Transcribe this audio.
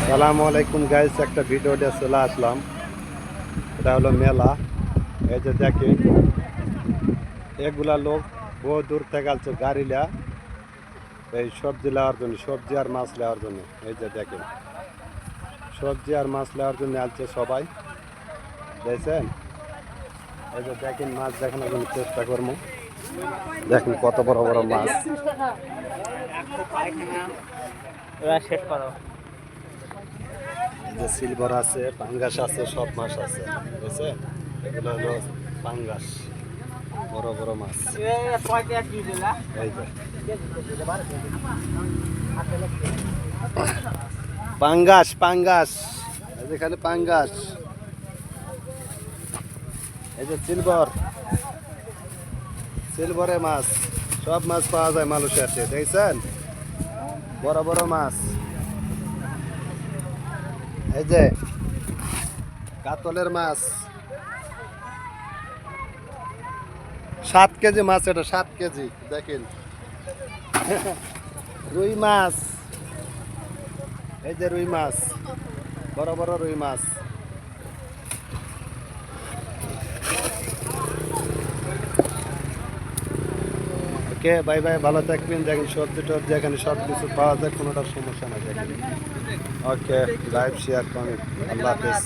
সালামু আলাইকুম গাইস, একটা ভিডিও দিয়ে চলে আসলাম। এটা হলো মেলা। এই যে দেখেন, এগুলা লোক বহু দূর থেকে আসছে গাড়ি লিয়া, এই সবজি নেওয়ার জন্য, সবজি আর মাছ নেওয়ার জন্য। এই যে দেখেন, সবজি আর মাছ নেওয়ার জন্য আসছে সবাই, দেখছেন? এই যে দেখেন, মাছ দেখানোর জন্য চেষ্টা করবো। দেখেন কত বড় বড় মাছ। শেষ করো। যে সিলভার আছে, পাঙ্গাস আছে, সব মাছ আছে, বুঝছে? এগুলো হলো পাঙ্গাস, বড় বড় মাছ। এই যে পাঙ্গাস, পাঙ্গাস, এই যেখানে পাঙ্গাস। এই যে সিলভার, সিলভারে মাছ, সব মাছ পাওয়া যায় মালয়েশিয়াতে, দেখছেন? বড় বড় মাছ। এই যে কাতলের মাছ, 7 কেজি মাছ, এটা 7 কেজি। দেখেন রুই মাছ, এই যে রুই মাছ, বড় বড় রুই মাছ। ওকে, বাই বাই, ভালো থাকবেন। দেখেন সবজি টবজি এখানে সব কিছু পাওয়া যায়, কোনোটা সমস্যা নাই। দেখেন, ওকে, লাইভ শেয়ার কমেন্ট, আল্লাহ হাফেজ।